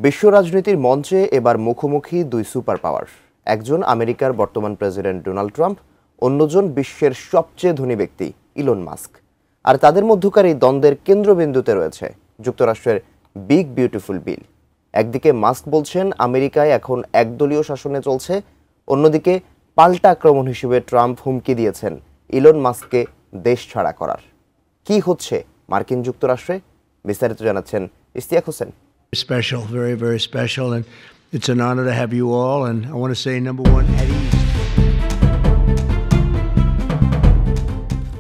বিশ্ব রাজনীতির মঞ্চে এবার মুখোমুখি দুই সুপার পাওয়ার। একজন আমেরিকার বর্তমান প্রেসিডেন্ট ডোনাল্ড ট্রাম্প, অন্যজন বিশ্বের সবচেয়ে ধনী ব্যক্তি ইলন মাস্ক। আর তাদের মধ্যকার এই দ্বন্দ্বের কেন্দ্রবিন্দুতে রয়েছে যুক্তরাষ্ট্রের বিগ বিউটিফুল বিল। একদিকে মাস্ক বলছেন আমেরিকায় এখন একদলীয় শাসনে চলছে, অন্যদিকে পাল্টা আক্রমণ হিসেবে ট্রাম্প হুমকি দিয়েছেন ইলন মাস্ককে দেশ ছাড়া করার। কি হচ্ছে মার্কিন যুক্তরাষ্ট্রে, বিস্তারিত জানাচ্ছেন Ishtiaq Hossain. Special, very, very special, and it's an honor to have you all, and I want to say number one, at ease.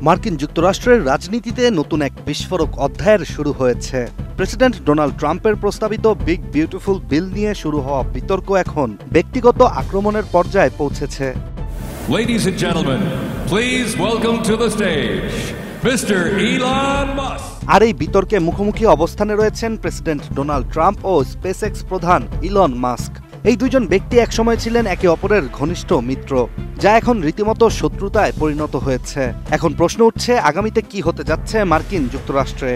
মার্কিন যুক্তরাষ্ট্রের রাজনীতিতে নতুন এক বিস্ফোরক অধ্যায়ের শুরু হয়েছে। প্রেসিডেন্ট ডোনাল্ড ট্রাম্পের প্রস্তাবিত বিগ বিউটিফুল বিল নিয়ে শুরু হওয়া বিতর্ক এখন ব্যক্তিগত আক্রমণের পর্যায়ে পৌঁছেছে। Ladies and gentlemen, please welcome to the stage Mr. Elon Musk. আর এই বিতর্কে মুখোমুখি অবস্থানে রয়েছেন প্রেসিডেন্ট ডোনাল্ড ট্রাম্প ও স্পেসএক্স প্রধান ইলন মাস্ক। এই দুইজন ব্যক্তি একসময় ছিলেন একে অপরের ঘনিষ্ঠ মিত্র, যা এখন রীতিমতো শত্রুতায় পরিণত হয়েছে। এখন প্রশ্ন উঠছে, আগামীতে কি হতে যাচ্ছে মার্কিন যুক্তরাষ্ট্রে।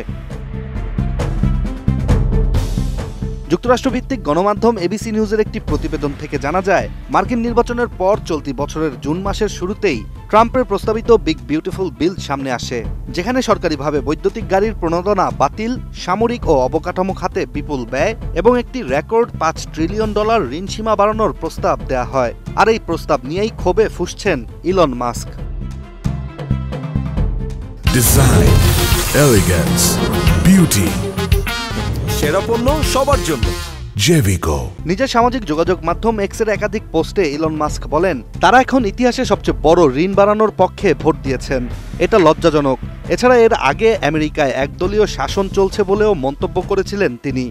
যুক্তরাষ্ট্রভিত্তিক গণমাধ্যম এবিসি নিউজের একটি প্রতিবেদন থেকে জানা যায়, মার্কিন নির্বাচনের পর চলতি বছরের জুন মাসের শুরুতেই ট্রাম্পের প্রস্তাবিত বিগ বিউটিফুল বিল সামনে আসে, যেখানে সরকারিভাবে বৈদ্যুতিক গাড়ির প্রণোদনা বাতিল, সামরিক ও অবকাঠামো খাতে বিপুল ব্যয় এবং একটি রেকর্ড $5 ট্রিলিয়ন ঋণ সীমা বাড়ানোর প্রস্তাব দেয়া হয়। আর এই প্রস্তাব নিয়েই ক্ষোভে ফুঁসছেন Elon Musk. Design, elegance, beauty, সেরা পণ্য সবার জন্য জেভিকো। নিজের সামাজিক যোগাযোগ মাধ্যম এক্সের একাধিক পোস্টে ইলন মাস্ক বলেন, তারা এখন ইতিহাসে সবচেয়ে বড় ঋণ বাড়ানোর পক্ষে ভোট দিয়েছেন। এটা লজ্জাজনক। এছাড়া এর আগে আমেরিকায় একদলীয় শাসন চলছে বলেও মন্তব্য করেছিলেন তিনি।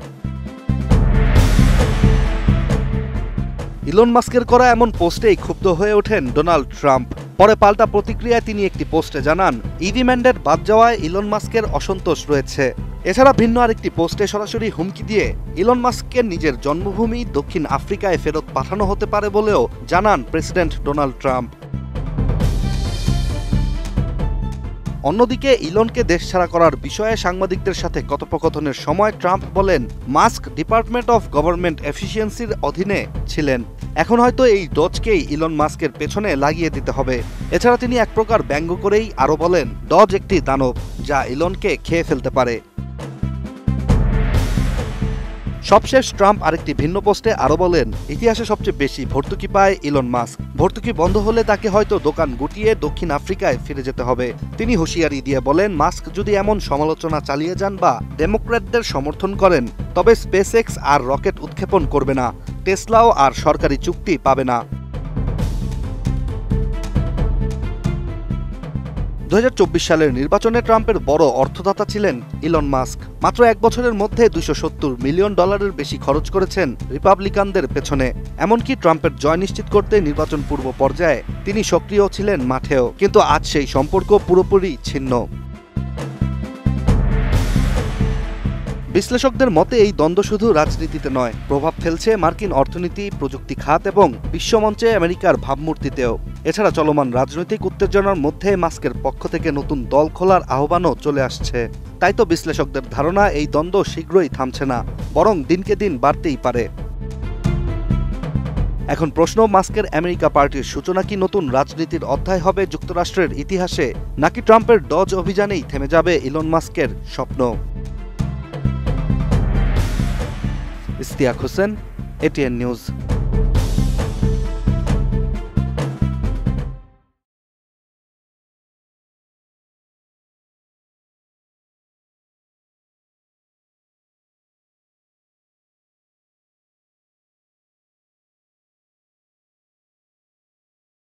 ইলন মাস্কের করা এমন পোস্টেই ক্ষুব্ধ হয়ে ওঠেন ডোনাল্ড ট্রাম্প। পরে পাল্টা প্রতিক্রিয়ায় তিনি একটি পোস্টে জানান, ইভি ম্যান্ডেট বাদ যাওয়ায় ইলন মাস্কের অসন্তোষ রয়েছে। এছাড়া ভিন্ন আরেকটি পোস্টে সরাসরি হুমকি দিয়ে ইলন মাস্ককে নিজের জন্মভূমি দক্ষিণ আফ্রিকায় ফেরত পাঠানো হতে পারে বলেও জানান প্রেসিডেন্ট ডোনাল্ড ট্রাম্প। অন্যদিকে ইলনকে দেশ ছাড়া করার বিষয়ে সাংবাদিকদের সাথে কথোপকথনের সময় ট্রাম্প বলেন, মাস্ক ডিপার্টমেন্ট অফ গভর্নমেন্ট এফিসিয়েন্সির অধীনে ছিলেন। এখন হয়তো এই ডজকেই ইলন মাস্কের পেছনে লাগিয়ে দিতে হবে। এছাড়া তিনি এক প্রকার ব্যঙ্গ করেই আরও বলেন, ডজ একটি দানব, যা ইলনকে খেয়ে ফেলতে পারে। সবশেষ ট্রাম্প আরেকটি ভিন্ন পোস্টে আরও বলেন, ইতিহাসে সবচেয়ে বেশি ভর্তুকি পায় ইলন মাস্ক। ভর্তুকি বন্ধ হলে তাকে হয়তো দোকান গুটিয়ে দক্ষিণ আফ্রিকায় ফিরে যেতে হবে। তিনি হুঁশিয়ারি দিয়ে বলেন, মাস্ক যদি এমন সমালোচনা চালিয়ে যান বা ডেমোক্র্যাটদের সমর্থন করেন, তবে স্পেসএক্স আর রকেট উৎক্ষেপণ করবে না, টেসলাও আর সরকারি চুক্তি পাবে না। 2024 সালের নির্বাচনে ট্রাম্পের বড় অর্থদাতা ছিলেন ইলন মাস্ক। মাত্র এক বছরের মধ্যে $270 মিলিয়ন বেশি খরচ করেছেন রিপাবলিকানদের পেছনে। এমনকি ট্রাম্পের জয় নিশ্চিত করতে নির্বাচন পূর্ব পর্যায়ে তিনি সক্রিয় ছিলেন মাঠেও। কিন্তু আজ সেই সম্পর্ক পুরোপুরি ছিন্ন। বিশ্লেষকদের মতে এই দ্বন্দ্ব শুধু রাজনীতিতে নয়, প্রভাব ফেলছে মার্কিন অর্থনীতি, প্রযুক্তি খাত এবং বিশ্বমঞ্চে আমেরিকার ভাবমূর্তিতেও। এছাড়া চলমান রাজনৈতিক উত্তেজনার মধ্যে মাস্কের পক্ষ থেকে নতুন দল খোলার আহ্বানও চলে আসছে। তাই তো বিশ্লেষকদের ধারণা, এই দ্বন্দ্ব শীঘ্রই থামছে না, বরং দিনকে দিন বাড়তেই পারে। এখন প্রশ্ন, মাস্কের আমেরিকা পার্টির সূচনা কি নতুন রাজনীতির অধ্যায় হবে যুক্তরাষ্ট্রের ইতিহাসে, নাকি ট্রাম্পের ডজ অভিযানেই থেমে যাবে ইলন মাস্কের স্বপ্ন? Ishtiaq Hossain, ATN news.